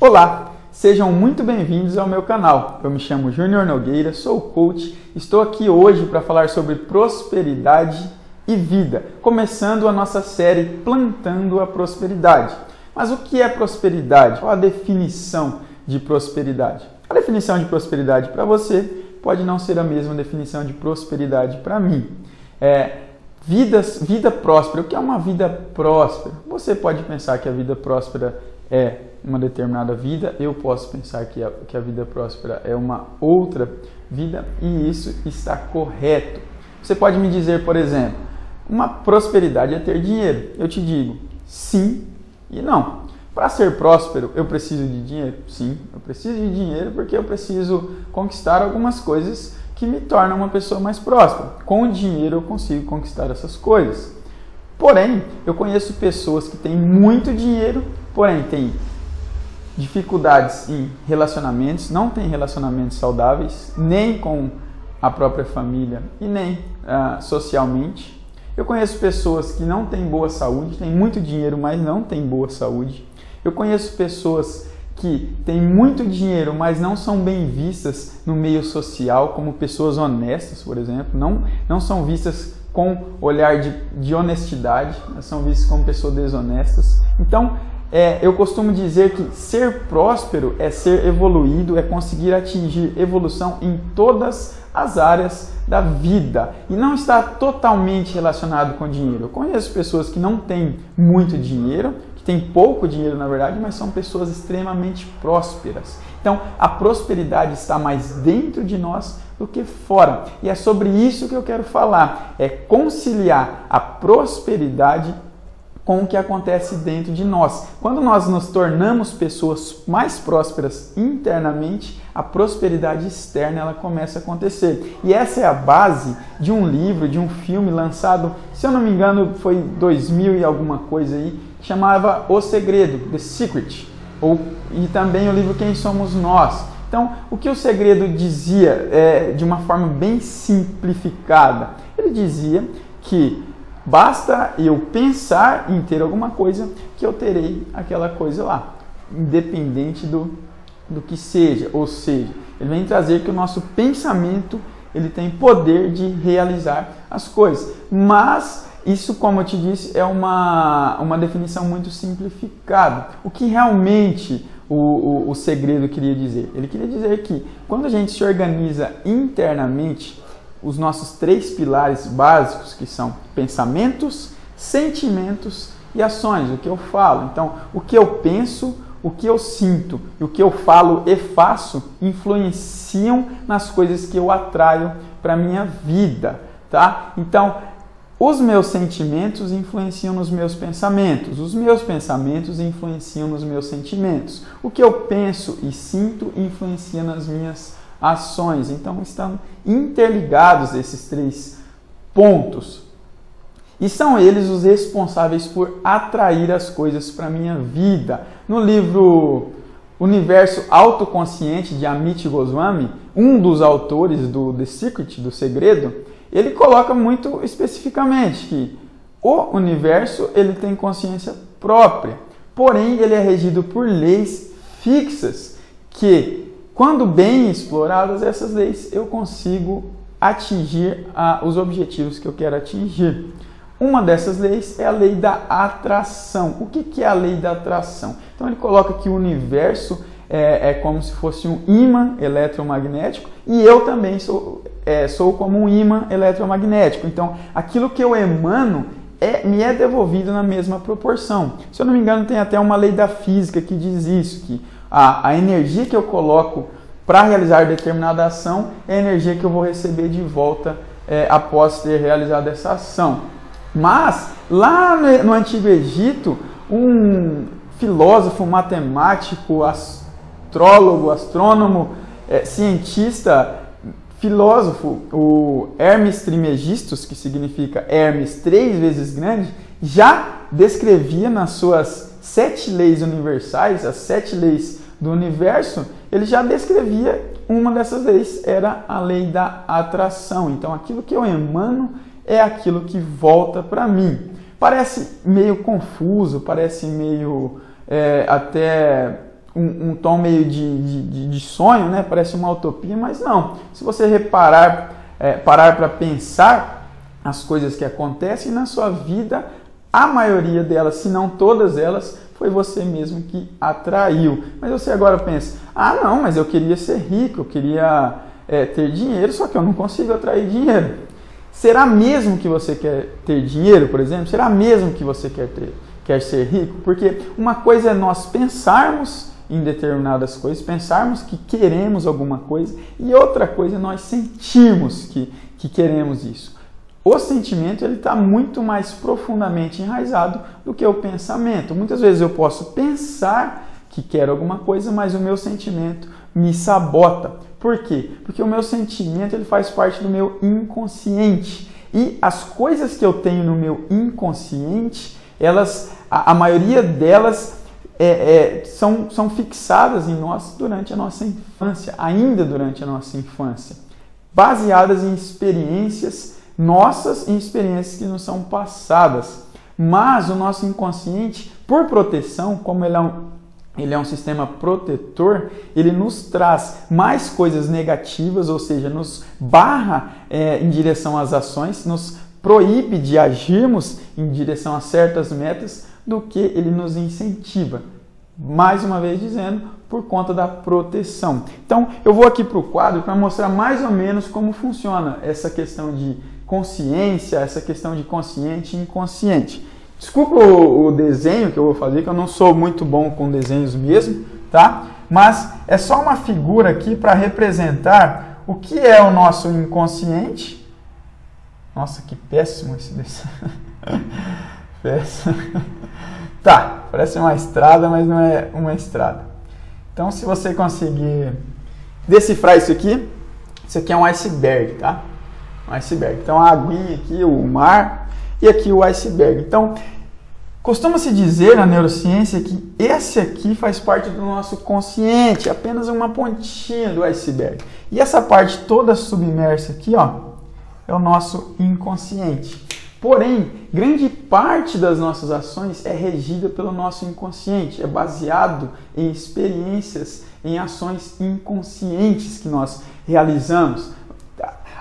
Olá, sejam muito bem-vindos ao meu canal. Eu me chamo Júnior Nogueira, sou coach, estou aqui hoje para falar sobre prosperidade e vida, começando a nossa série Plantando a Prosperidade. Mas o que é prosperidade? Qual a definição de prosperidade? A definição de prosperidade para você pode não ser a mesma definição de prosperidade para mim. Vida próspera. O que é uma vida próspera? Você pode pensar que a vida próspera é uma determinada vida, eu posso pensar que a vida próspera é uma outra vida, e isso está correto. Você pode me dizer, por exemplo, uma prosperidade é ter dinheiro. Eu te digo sim e não. Para ser próspero, eu preciso de dinheiro? Sim, eu preciso de dinheiro porque eu preciso conquistar algumas coisas que me tornam uma pessoa mais próspera. Com o dinheiro eu consigo conquistar essas coisas. Porém, eu conheço pessoas que têm muito dinheiro, porém têm dificuldades em relacionamentos, não têm relacionamentos saudáveis, nem com a própria família e nem socialmente. Eu conheço pessoas que não têm boa saúde, têm muito dinheiro, mas não têm boa saúde. Eu conheço pessoas que têm muito dinheiro, mas não são bem vistas no meio social como pessoas honestas, por exemplo. Não são vistas com olhar de honestidade, são vistas como pessoas desonestas. Então, eu costumo dizer que ser próspero é ser evoluído, é conseguir atingir evolução em todas as áreas da vida e não está totalmente relacionado com dinheiro. Eu conheço pessoas que não têm muito dinheiro, que têm pouco dinheiro na verdade, mas são pessoas extremamente prósperas. Então, a prosperidade está mais dentro de nós do que fora. E é sobre isso que eu quero falar, é conciliar a prosperidade com o que acontece dentro de nós. Quando nós nos tornamos pessoas mais prósperas internamente, a prosperidade externa ela começa a acontecer. E essa é a base de um livro, de um filme lançado, se eu não me engano, foi 2000 e alguma coisa aí, que chamava O Segredo, The Secret, e também o livro Quem Somos Nós. Então, o que o segredo dizia, de uma forma bem simplificada, ele dizia que basta eu pensar em ter alguma coisa que eu terei aquela coisa lá, independente do que seja. Ou seja, ele vem trazer que o nosso pensamento ele tem poder de realizar as coisas. Mas isso, como eu te disse, é uma definição muito simplificada. O que realmente o segredo queria dizer? Ele queria dizer que quando a gente se organiza internamente, os nossos 3 pilares básicos, que são pensamentos, sentimentos e ações, o que eu falo. Então, o que eu penso, o que eu sinto e o que eu falo e faço influenciam nas coisas que eu atraio para a minha vida, tá? Então, os meus sentimentos influenciam nos meus pensamentos, os meus pensamentos influenciam nos meus sentimentos. O que eu penso e sinto influencia nas minhas ações. Então estão interligados esses 3 pontos. E são eles os responsáveis por atrair as coisas para a minha vida. No livro Universo Autoconsciente, de Amit Goswami, um dos autores do The Secret, do Segredo, ele coloca muito especificamente que o universo ele tem consciência própria, porém ele é regido por leis fixas que, quando bem exploradas essas leis, eu consigo atingir os objetivos que eu quero atingir. Uma dessas leis é a lei da atração. O que é a lei da atração? Então ele coloca que o universo é como se fosse um ímã eletromagnético e eu também sou como um ímã eletromagnético. Então aquilo que eu emano me é devolvido na mesma proporção. Se eu não me engano, tem até uma lei da física que diz isso, que a energia que eu coloco para realizar determinada ação é a energia que eu vou receber de volta após ter realizado essa ação. Mas, lá no Antigo Egito, um filósofo, matemático, astrólogo, astrônomo, cientista, filósofo, o Hermes Trismegistus, que significa Hermes 3 vezes grande, já descrevia nas suas 7 leis universais, as 7 leis do universo, ele já descrevia uma dessas leis, era a lei da atração. Então, aquilo que eu emano é aquilo que volta para mim. Parece meio confuso, parece meio até um tom meio de sonho, né? Parece uma utopia, mas não. Se você reparar, parar para pensar as coisas que acontecem na sua vida, a maioria delas, se não todas elas, foi você mesmo que atraiu. Mas você agora pensa, não, mas eu queria ser rico, eu queria ter dinheiro, só que eu não consigo atrair dinheiro. Será mesmo que você quer ter dinheiro, por exemplo? Será mesmo que você quer ser rico? Porque uma coisa é nós pensarmos em determinadas coisas, pensarmos que queremos alguma coisa, e outra coisa é nós sentirmos que queremos isso. O sentimento está muito mais profundamente enraizado do que o pensamento. Muitas vezes eu posso pensar que quero alguma coisa, mas o meu sentimento me sabota. Por quê? Porque o meu sentimento ele faz parte do meu inconsciente. E as coisas que eu tenho no meu inconsciente, a maioria delas são fixadas em nós durante a nossa infância, ainda durante a nossa infância, baseadas em experiências nossas e experiências que nos são passadas. Mas o nosso inconsciente, por proteção, como ele é um sistema protetor, ele nos traz mais coisas negativas, ou seja, nos barra em direção às ações, nos proíbe de agirmos em direção a certas metas, do que ele nos incentiva. Mais uma vez dizendo, por conta da proteção. Então, eu vou aqui para o quadro para mostrar mais ou menos como funciona essa questão de consciência, essa questão de consciente e inconsciente. Desculpa o desenho que eu vou fazer, que eu não sou muito bom com desenhos mesmo, tá? Mas é só uma figura aqui para representar o que é o nosso inconsciente. Nossa, que péssimo esse desenho. Péssimo. Tá, parece uma estrada, mas não é uma estrada. Então, se você conseguir decifrar isso aqui é um iceberg, tá? Um iceberg. Então, a aguinha aqui, o mar, e aqui o iceberg. Então, costuma-se dizer na neurociência que esse aqui faz parte do nosso consciente, apenas uma pontinha do iceberg. E essa parte toda submersa aqui, ó, é o nosso inconsciente. Porém, grande parte das nossas ações é regida pelo nosso inconsciente, é baseado em experiências, em ações inconscientes que nós realizamos.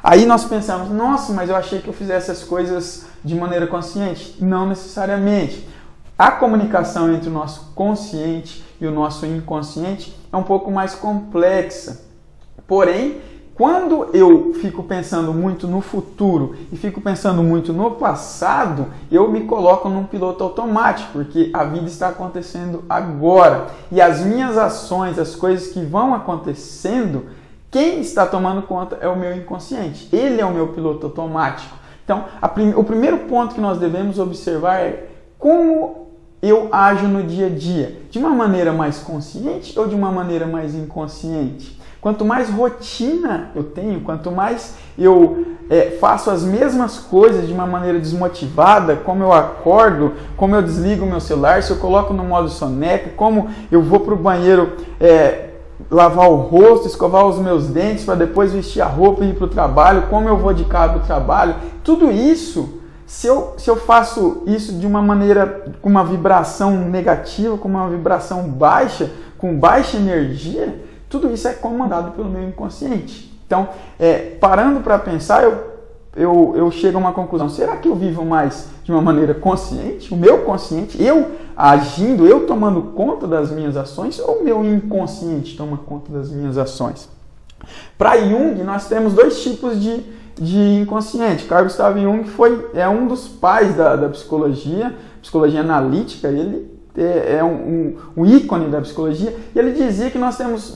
Aí nós pensamos, nossa, mas eu achei que eu fizesse as coisas de maneira consciente. Não necessariamente. A comunicação entre o nosso consciente e o nosso inconsciente é um pouco mais complexa. Porém, quando eu fico pensando muito no futuro e fico pensando muito no passado, eu me coloco num piloto automático, porque a vida está acontecendo agora. E as minhas ações, as coisas que vão acontecendo, quem está tomando conta é o meu inconsciente. Ele é o meu piloto automático. Então, o primeiro ponto que nós devemos observar é como eu ajo no dia a dia. De uma maneira mais consciente ou de uma maneira mais inconsciente? Quanto mais rotina eu tenho, quanto mais eu faço as mesmas coisas de uma maneira desmotivada, como eu acordo, como eu desligo o meu celular, se eu coloco no modo soneca, como eu vou para o banheiro lavar o rosto, escovar os meus dentes para depois vestir a roupa e ir para o trabalho, como eu vou de carro para o trabalho, tudo isso, se eu faço isso de uma maneira com uma vibração negativa, com uma vibração baixa, com baixa energia, tudo isso é comandado pelo meu inconsciente. Então, parando para pensar, eu chego a uma conclusão. Será que eu vivo mais de uma maneira consciente? O meu consciente, eu agindo, eu tomando conta das minhas ações, ou o meu inconsciente toma conta das minhas ações? Para Jung, nós temos dois tipos de inconsciente. Carl Gustav Jung é um dos pais da psicologia analítica. Ele é um ícone da psicologia, e ele dizia que nós temos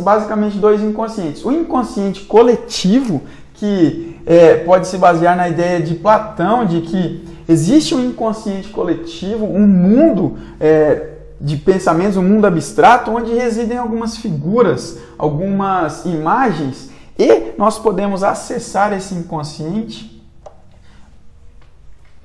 basicamente dois inconscientes. O inconsciente coletivo, que pode se basear na ideia de Platão, de que existe um inconsciente coletivo, um mundo de pensamentos, um mundo abstrato, onde residem algumas figuras, algumas imagens, e nós podemos acessar esse inconsciente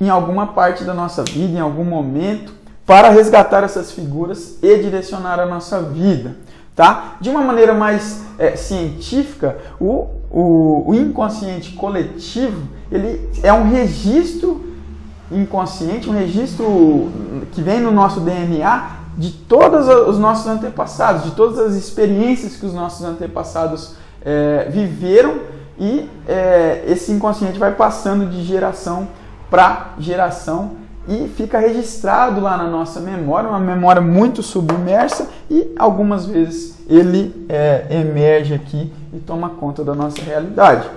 em alguma parte da nossa vida, em algum momento, para resgatar essas figuras e direcionar a nossa vida, tá? De uma maneira mais científica, o inconsciente coletivo, ele é um registro inconsciente, um registro que vem no nosso DNA de todos os nossos antepassados, de todas as experiências que os nossos antepassados viveram, e esse inconsciente vai passando de geração para geração e fica registrado lá na nossa memória, uma memória muito submersa, e algumas vezes ele emerge aqui e toma conta da nossa realidade.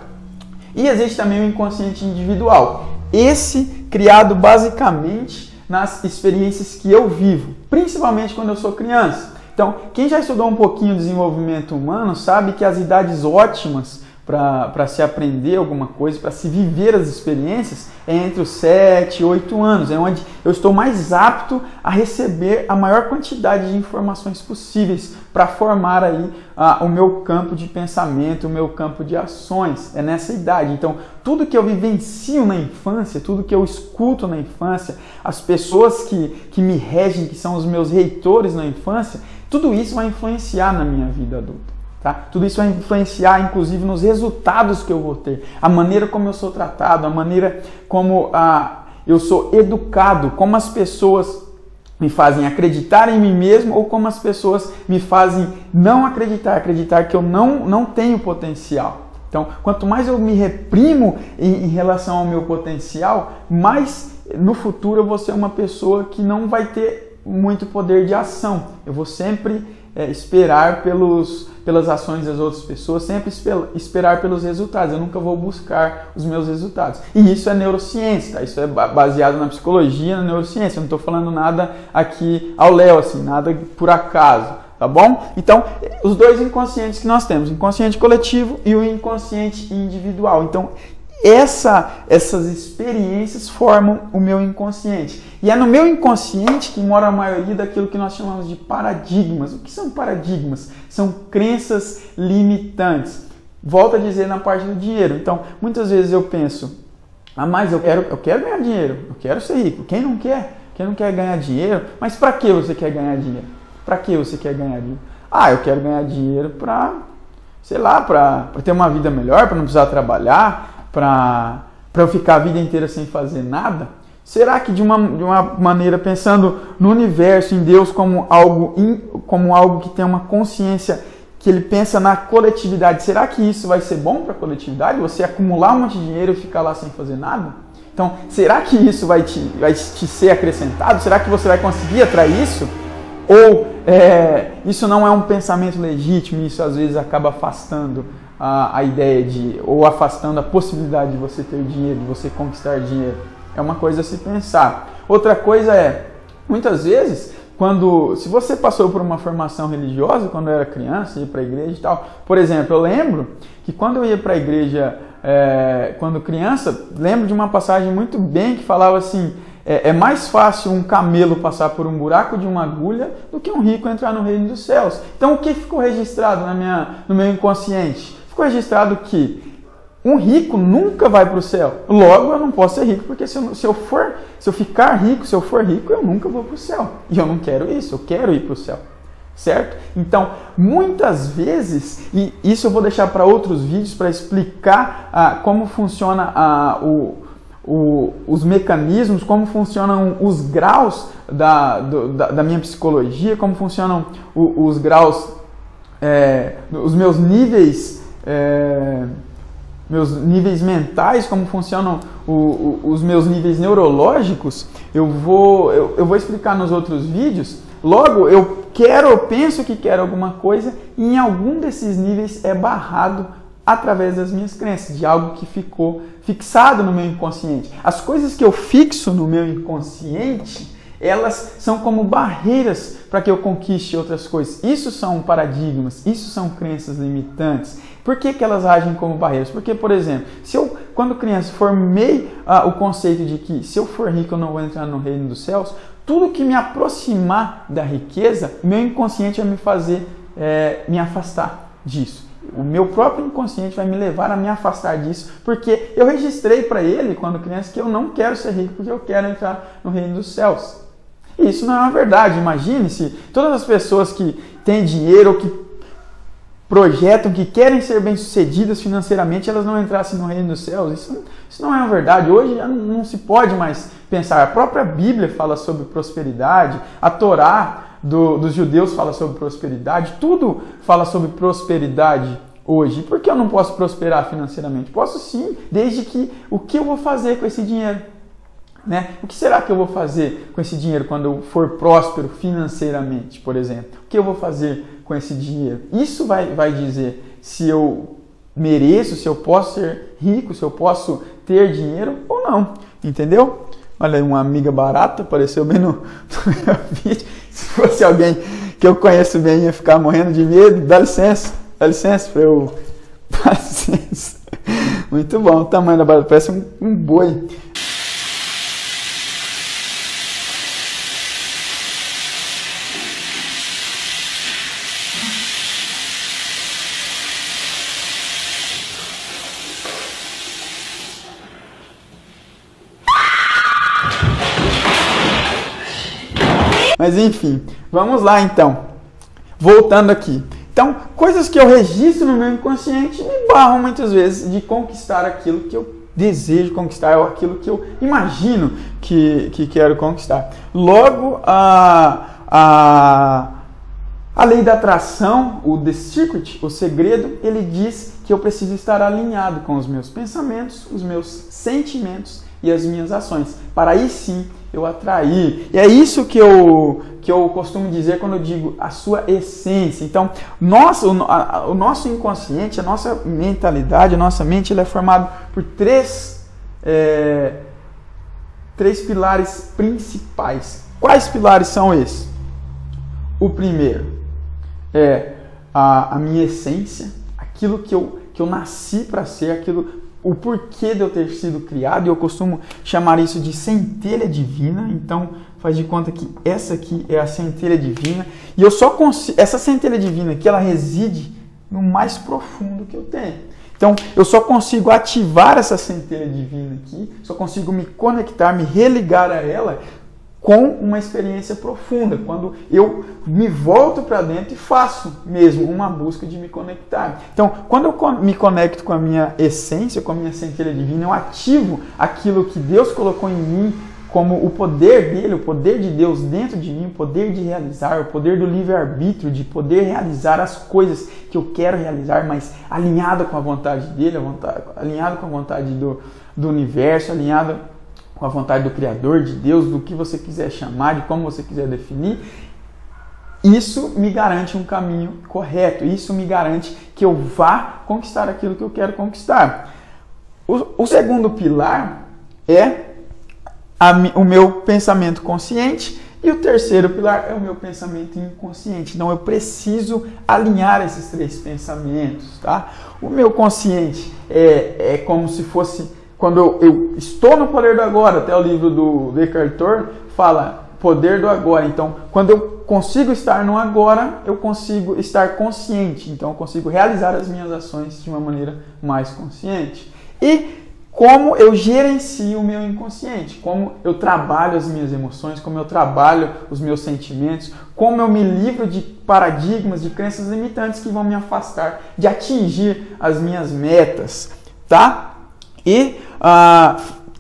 E existe também o inconsciente individual, esse criado basicamente nas experiências que eu vivo, principalmente quando eu sou criança. Então, quem já estudou um pouquinho de desenvolvimento humano sabe que as idades ótimas para se aprender alguma coisa, para se viver as experiências, é entre os 7 e 8 anos. É onde eu estou mais apto a receber a maior quantidade de informações possíveis para formar aí o meu campo de pensamento, o meu campo de ações. É nessa idade. Então, tudo que eu vivencio na infância, tudo que eu escuto na infância, as pessoas que me regem, que são os meus reitores na infância, tudo isso vai influenciar na minha vida adulta. Tá? Tudo isso vai influenciar, inclusive, nos resultados que eu vou ter, a maneira como eu sou tratado, a maneira como eu sou educado, como as pessoas me fazem acreditar em mim mesmo ou como as pessoas me fazem não acreditar que eu não tenho potencial. Então, quanto mais eu me reprimo em relação ao meu potencial, mais no futuro eu vou ser uma pessoa que não vai ter muito poder de ação. Eu vou sempre esperar pelas ações das outras pessoas, sempre esperar pelos resultados. Eu nunca vou buscar os meus resultados. E isso é neurociência, tá? Isso é baseado na psicologia, na neurociência. Eu não estou falando nada aqui ao léu, assim, nada por acaso, tá bom? Então, os dois inconscientes que nós temos, o inconsciente coletivo e o inconsciente individual. Então, essas experiências formam o meu inconsciente. E é no meu inconsciente que mora a maioria daquilo que nós chamamos de paradigmas. O que são paradigmas? São crenças limitantes. Volto a dizer na parte do dinheiro. Então, muitas vezes eu penso, mas eu quero ganhar dinheiro, eu quero ser rico. Quem não quer? Quem não quer ganhar dinheiro? Mas para que você quer ganhar dinheiro? Para que você quer ganhar dinheiro? Eu quero ganhar dinheiro para ter uma vida melhor, para não precisar trabalhar, para eu ficar a vida inteira sem fazer nada? Será que de uma maneira, pensando no universo, em Deus como algo que tem uma consciência, que ele pensa na coletividade, será que isso vai ser bom para a coletividade? Você acumular um monte de dinheiro e ficar lá sem fazer nada? Então, será que isso vai te ser acrescentado? Será que você vai conseguir atrair isso? Ou isso não é um pensamento legítimo e isso às vezes acaba afastando a ideia ou afastando a possibilidade de você ter dinheiro, de você conquistar dinheiro? É uma coisa a se pensar. Outra coisa muitas vezes, se você passou por uma formação religiosa quando eu era criança, ia para a igreja e tal. Por exemplo, eu lembro que quando eu ia para a igreja, quando criança, lembro de uma passagem muito bem que falava assim, é mais fácil um camelo passar por um buraco de uma agulha do que um rico entrar no reino dos céus. Então, o que ficou registrado no meu inconsciente? Ficou registrado que um rico nunca vai para o céu. Logo, eu não posso ser rico, porque se eu for rico, eu nunca vou para o céu. E eu não quero isso, eu quero ir para o céu. Certo? Então, muitas vezes, e isso eu vou deixar para outros vídeos para explicar como funciona os mecanismos, como funcionam os graus da minha psicologia, como funcionam os graus, os meus níveis mentais, como funcionam os meus níveis neurológicos, eu vou explicar nos outros vídeos. Logo, eu penso que quero alguma coisa e em algum desses níveis é barrado através das minhas crenças, de algo que ficou fixado no meu inconsciente. As coisas que eu fixo no meu inconsciente, elas são como barreiras para que eu conquiste outras coisas. Isso são paradigmas, isso são crenças limitantes. Por que elas agem como barreiras? Porque, por exemplo, se eu, quando criança, formei o conceito de que se eu for rico eu não vou entrar no reino dos céus, tudo que me aproximar da riqueza, meu inconsciente vai me fazer me afastar disso. O meu próprio inconsciente vai me levar a me afastar disso, porque eu registrei para ele, quando criança, que eu não quero ser rico, porque eu quero entrar no reino dos céus. E isso não é uma verdade. Imagine se todas as pessoas que têm dinheiro, ou que projetam, que querem ser bem-sucedidas financeiramente, elas não entrassem no reino dos céus. Isso não é uma verdade. Hoje já não se pode mais pensar. A própria Bíblia fala sobre prosperidade, a Torá dos judeus fala sobre prosperidade, tudo fala sobre prosperidade hoje. Por que eu não posso prosperar financeiramente? Posso sim, desde que o que eu vou fazer com esse dinheiro? Né? O que será que eu vou fazer com esse dinheiro quando eu for próspero financeiramente, por exemplo? O que eu vou fazer com esse dinheiro? Isso vai dizer se eu mereço, se eu posso ser rico, se eu posso ter dinheiro ou não, entendeu? Olha, uma amiga barata apareceu bem no meu vídeo. Se fosse alguém que eu conheço bem, ia ficar morrendo de medo. Dá licença para eu... Dá licença. Muito bom, o tamanho da barata, parece um boi. Mas enfim, vamos lá então. Voltando aqui. Então, coisas que eu registro no meu inconsciente me barram muitas vezes de conquistar aquilo que eu desejo conquistar, ou aquilo que eu imagino que quero conquistar. Logo, a lei da atração, o The Secret, o segredo, ele diz que eu preciso estar alinhado com os meus pensamentos, os meus sentimentos e as minhas ações, para aí sim eu atrair. E é isso que eu costumo dizer quando eu digo a sua essência. Então, o nosso inconsciente, a nossa mentalidade, a nossa mente, ela é formada por três pilares principais. Quais pilares são esses? O primeiro é a minha essência, aquilo que eu nasci para ser, o porquê de eu ter sido criado, e eu costumo chamar isso de centelha divina. Então, faz de conta que essa aqui é a centelha divina, e eu só consigo, essa centelha divina aqui, ela reside no mais profundo que eu tenho. Então, eu só consigo ativar essa centelha divina aqui, só consigo me conectar, me religar a ela com uma experiência profunda, quando eu me volto para dentro e faço mesmo uma busca de me conectar. Então, quando eu me conecto com a minha essência, com a minha centelha divina, eu ativo aquilo que Deus colocou em mim como o poder dele, o poder de Deus dentro de mim, o poder de realizar, o poder do livre-arbítrio, de poder realizar as coisas que eu quero realizar, mas alinhado com a vontade dele, alinhado com a vontade do universo, alinhado com a vontade do Criador, de Deus, do que você quiser chamar, de como você quiser definir. Isso me garante um caminho correto, isso me garante que eu vá conquistar aquilo que eu quero conquistar. O segundo pilar é o meu pensamento consciente, e o terceiro pilar é o meu pensamento inconsciente. Então eu preciso alinhar esses três pensamentos, tá? O meu consciente é como se fosse... Quando eu estou no poder do agora, até o livro do Eckhart Tolle fala poder do agora. Então, quando eu consigo estar no agora, eu consigo estar consciente. Então, eu consigo realizar as minhas ações de uma maneira mais consciente. E como eu gerencio o meu inconsciente, como eu trabalho as minhas emoções, como eu trabalho os meus sentimentos, como eu me livro de paradigmas, de crenças limitantes que vão me afastar de atingir as minhas metas, tá? E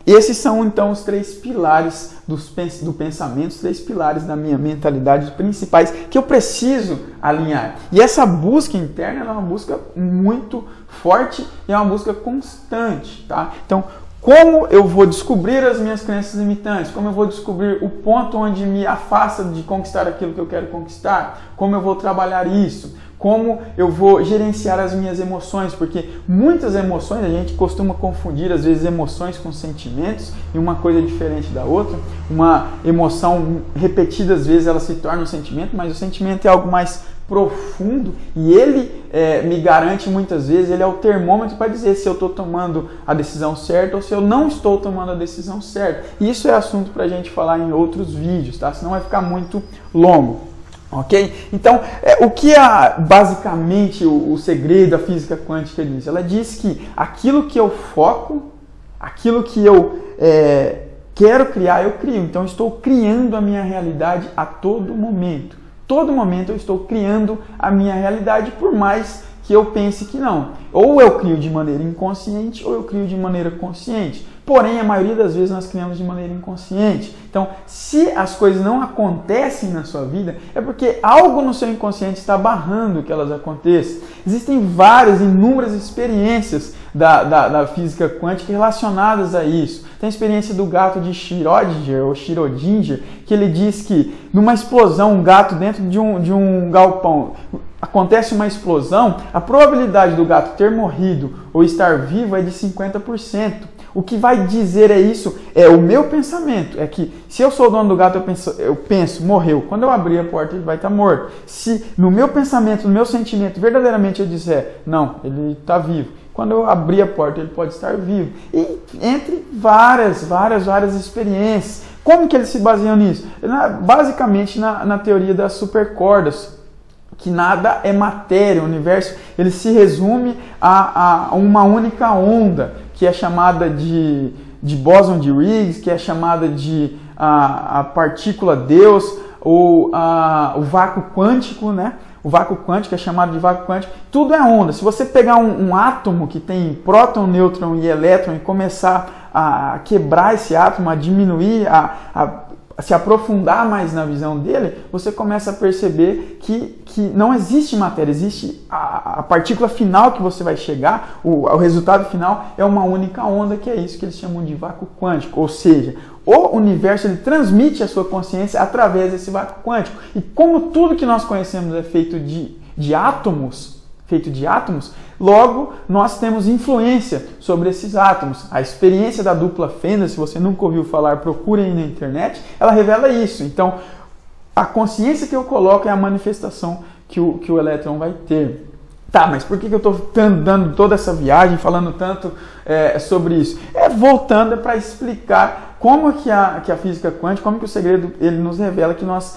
esses são então os três pilares do pensamento, os três pilares da minha mentalidade principais que eu preciso alinhar. E essa busca interna é uma busca muito forte e é uma busca constante, tá? Então, como eu vou descobrir as minhas crenças limitantes? Como eu vou descobrir o ponto onde me afasta de conquistar aquilo que eu quero conquistar? Como eu vou trabalhar isso? Como eu vou gerenciar as minhas emoções? Porque muitas emoções, a gente costuma confundir às vezes emoções com sentimentos, e uma coisa é diferente da outra. Uma emoção repetida às vezes ela se torna um sentimento, mas o sentimento é algo mais profundo, e ele me garante muitas vezes, ele é o termômetro para dizer se eu estou tomando a decisão certa ou se eu não estou tomando a decisão certa. E isso é assunto para a gente falar em outros vídeos, tá? Senão vai ficar muito longo. Ok? Então, o que basicamente o segredo da física quântica diz? Ela diz que aquilo que eu foco, aquilo que eu quero criar, eu crio. Então, eu estou criando a minha realidade a todo momento. Todo momento eu estou criando a minha realidade, por mais que eu pense que não. Ou eu crio de maneira inconsciente, ou eu crio de maneira consciente. Porém, a maioria das vezes nós criamos de maneira inconsciente. Então, se as coisas não acontecem na sua vida, é porque algo no seu inconsciente está barrando que elas aconteçam. Existem inúmeras experiências da física quântica relacionadas a isso. Tem a experiência do gato de Schrödinger, que ele diz que numa explosão, um gato dentro de um galpão, acontece uma explosão, a probabilidade do gato ter morrido ou estar vivo é de 50%. O que vai dizer isso é o meu pensamento. É que se eu sou o dono do gato, eu penso, morreu. Quando eu abrir a porta, ele vai estar morto. Se no meu pensamento, no meu sentimento, verdadeiramente eu disser, não, ele está vivo. Quando eu abrir a porta, ele pode estar vivo. E entre várias experiências. Como que eles se baseiam nisso? Basicamente na teoria das supercordas, que nada é matéria. O universo ele se resume a uma única onda, que é chamada de bóson de Higgs, que é chamada de a partícula Deus, ou o vácuo quântico, né? O vácuo quântico é chamado de vácuo quântico. Tudo é onda. Se você pegar um átomo que tem próton, nêutron e elétron e começar a quebrar esse átomo, a diminuir, a se aprofundar mais na visão dele, você começa a perceber que não existe matéria, existe a partícula final que você vai chegar, o resultado final é uma única onda, que é isso que eles chamam de vácuo quântico. Ou seja, o universo ele transmite a sua consciência através desse vácuo quântico. E como tudo que nós conhecemos é feito de átomos, logo nós temos influência sobre esses átomos. A experiência da dupla fenda, se você nunca ouviu falar, procure aí na internet, ela revela isso. Então, a consciência que eu coloco é a manifestação que o elétron vai ter. Tá, mas por que eu estou dando toda essa viagem, falando tanto sobre isso? Voltando para explicar como que a física quântica, como que o segredo ele nos revela que nós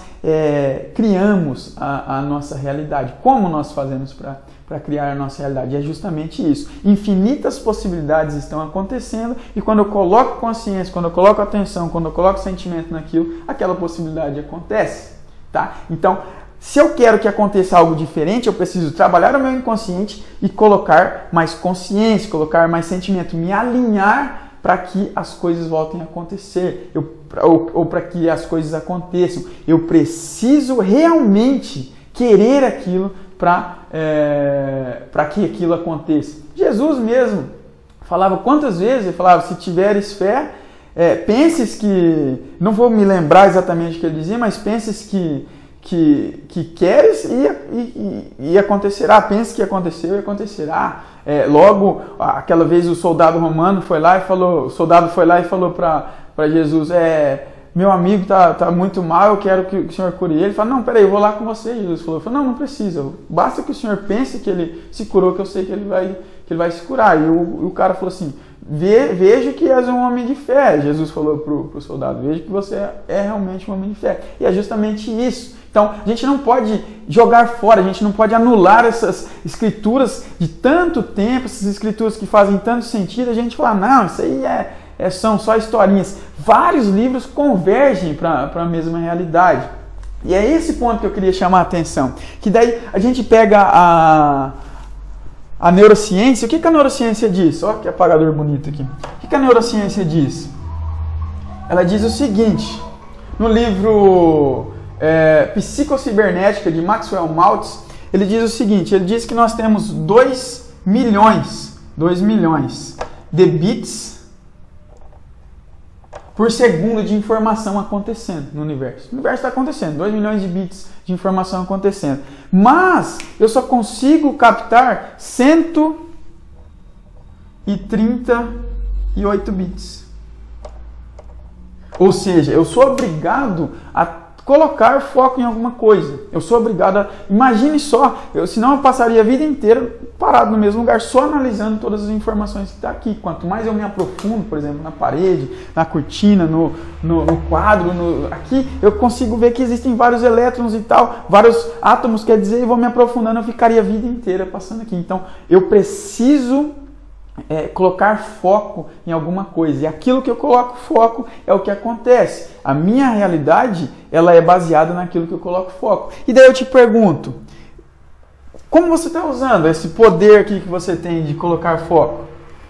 criamos a nossa realidade. Como nós fazemos para criar a nossa realidade? É justamente isso. Infinitas possibilidades estão acontecendo e quando eu coloco consciência, quando eu coloco atenção, quando eu coloco sentimento naquilo, aquela possibilidade acontece. Tá? Então, se eu quero que aconteça algo diferente, eu preciso trabalhar o meu inconsciente e colocar mais consciência, colocar mais sentimento, me alinhar para que as coisas voltem a acontecer, ou para que as coisas aconteçam. Eu preciso realmente querer aquilo para que aquilo aconteça. Jesus mesmo falava quantas vezes, ele falava, se tiveres fé, penses que, não vou me lembrar exatamente o que ele dizia, mas penses que queres e acontecerá. Pense que aconteceu e acontecerá. Logo, aquela vez o soldado foi lá e falou para Jesus, meu amigo tá muito mal, eu quero que o senhor cure ele. Ele falou, não, peraí, eu vou lá com você. Jesus falou, não precisa, basta que o senhor pense que ele se curou, que eu sei que ele vai se curar. E o cara falou assim, vejo que és um homem de fé. Jesus falou pro soldado, vejo que você é realmente um homem de fé. E é justamente isso. Então, a gente não pode jogar fora, a gente não pode anular essas escrituras de tanto tempo, essas escrituras que fazem tanto sentido, a gente fala, não, isso aí são só historinhas. Vários livros convergem para a mesma realidade. E é esse ponto que eu queria chamar a atenção. Que daí a gente pega a neurociência. O que a neurociência diz? Olha que apagador bonito aqui. O que a neurociência diz? Ela diz o seguinte, no livro Psicocibernética, de Maxwell Maltz, ele diz o seguinte, ele diz que nós temos 2 milhões de bits por segundo de informação acontecendo no universo. O universo está acontecendo, 2 milhões de bits de informação acontecendo. Mas eu só consigo captar 138 bits. Ou seja, eu sou obrigado a colocar foco em alguma coisa. Eu sou obrigado a... Imagine só, senão eu passaria a vida inteira parado no mesmo lugar, só analisando todas as informações que estão aqui. Quanto mais eu me aprofundo, por exemplo, na parede, na cortina, no quadro, aqui, eu consigo ver que existem vários elétrons e tal, vários átomos, quer dizer, eu vou me aprofundando, eu ficaria a vida inteira passando aqui. Então, eu preciso colocar foco em alguma coisa. E aquilo que eu coloco foco é o que acontece. A minha realidade, ela é baseada naquilo que eu coloco foco. E daí eu te pergunto, como você está usando esse poder aqui que você tem de colocar foco?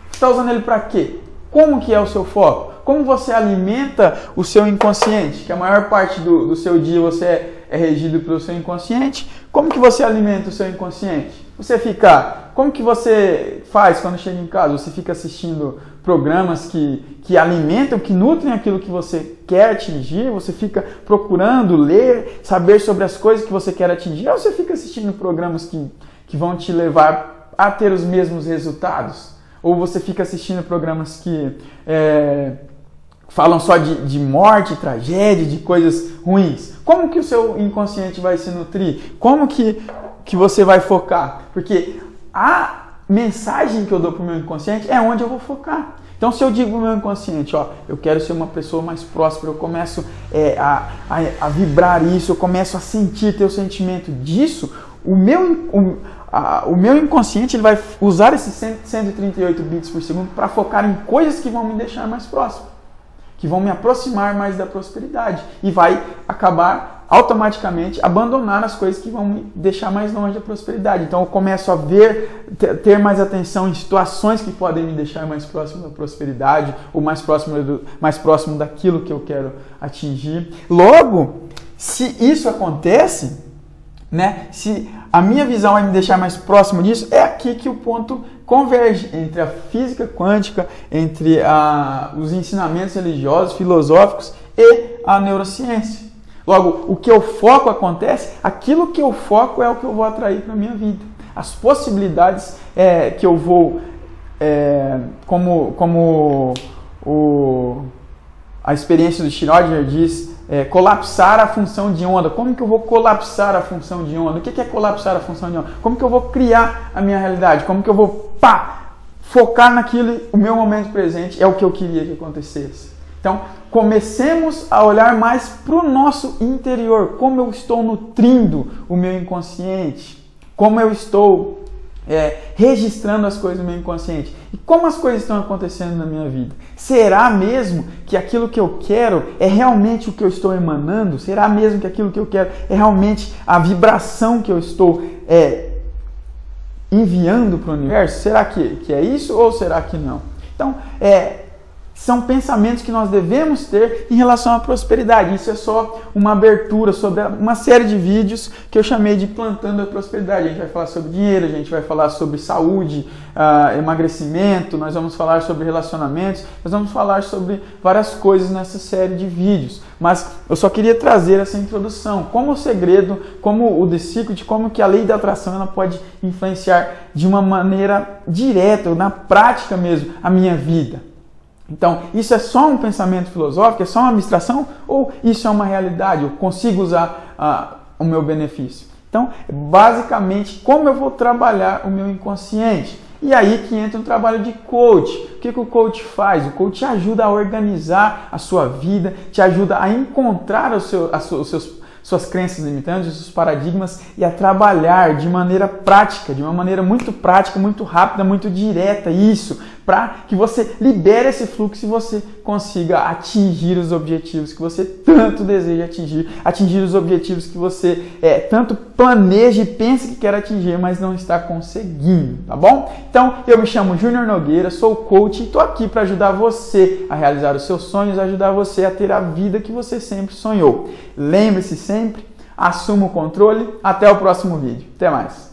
Você está usando ele para quê? Como que é o seu foco? Como você alimenta o seu inconsciente? Que a maior parte do seu dia você é regido pelo seu inconsciente. Como que você alimenta o seu inconsciente? Como que você faz quando chega em casa? Você fica assistindo programas que alimentam, que nutrem aquilo que você quer atingir? Você fica procurando ler, saber sobre as coisas que você quer atingir? Ou você fica assistindo programas que vão te levar a ter os mesmos resultados? Ou você fica assistindo programas que falam só de morte, tragédia, de coisas ruins? Como que o seu inconsciente vai se nutrir? Como que você vai focar? Porque a mensagem que eu dou para o meu inconsciente é onde eu vou focar. Então, se eu digo para o meu inconsciente, eu quero ser uma pessoa mais próspera, eu começo a vibrar isso, eu começo a sentir, ter o sentimento disso, o meu inconsciente ele vai usar esses 138 bits por segundo para focar em coisas que vão me deixar mais próximo, que vão me aproximar mais da prosperidade, e vai acabar automaticamente abandonar as coisas que vão me deixar mais longe da prosperidade. Então eu começo a ter mais atenção em situações que podem me deixar mais próximo da prosperidade, ou mais próximo daquilo que eu quero atingir. Logo, se isso acontece, se a minha visão vai me deixar mais próximo disso, é aqui que o ponto converge entre a física quântica, entre os ensinamentos religiosos, filosóficos e a neurociência. Logo, o que eu foco acontece, aquilo que eu foco é o que eu vou atrair para a minha vida. As possibilidades que eu vou, a experiência do Schrödinger diz, colapsar a função de onda. Como que eu vou colapsar a função de onda? O que é colapsar a função de onda? Como que eu vou criar a minha realidade? Como que eu vou focar naquilo? O meu momento presente é o que eu queria que acontecesse. Então, comecemos a olhar mais para o nosso interior. Como eu estou nutrindo o meu inconsciente? Como eu estou registrando as coisas no meu inconsciente? E como as coisas estão acontecendo na minha vida? Será mesmo que aquilo que eu quero é realmente o que eu estou emanando? Será mesmo que aquilo que eu quero é realmente a vibração que eu estou enviando para o universo? Será que é isso ou será que não? Então, são pensamentos que nós devemos ter em relação à prosperidade. Isso é só uma abertura sobre uma série de vídeos que eu chamei de Plantando a Prosperidade. A gente vai falar sobre dinheiro, a gente vai falar sobre saúde, emagrecimento, nós vamos falar sobre relacionamentos, nós vamos falar sobre várias coisas nessa série de vídeos. Mas eu só queria trazer essa introdução, como o segredo, como o The Secret, como que a lei da atração ela pode influenciar de uma maneira direta, na prática mesmo, a minha vida. Então, isso é só um pensamento filosófico, é só uma abstração, ou isso é uma realidade? Eu consigo usar o meu benefício? Então, basicamente, como eu vou trabalhar o meu inconsciente? E aí que entra um trabalho de coach. O que o coach faz? O coach te ajuda a organizar a sua vida, te ajuda a encontrar suas crenças limitantes, os seus paradigmas, e a trabalhar de maneira prática, de uma maneira muito prática, muito rápida, muito direta, isso, para que você libere esse fluxo e você consiga atingir os objetivos que você tanto deseja atingir os objetivos que você tanto planeja e pensa que quer atingir, mas não está conseguindo, tá bom? Então, eu me chamo Júnior Nogueira, sou coach e estou aqui para ajudar você a realizar os seus sonhos, ajudar você a ter a vida que você sempre sonhou. Lembre-se sempre, assuma o controle. Até o próximo vídeo. Até mais.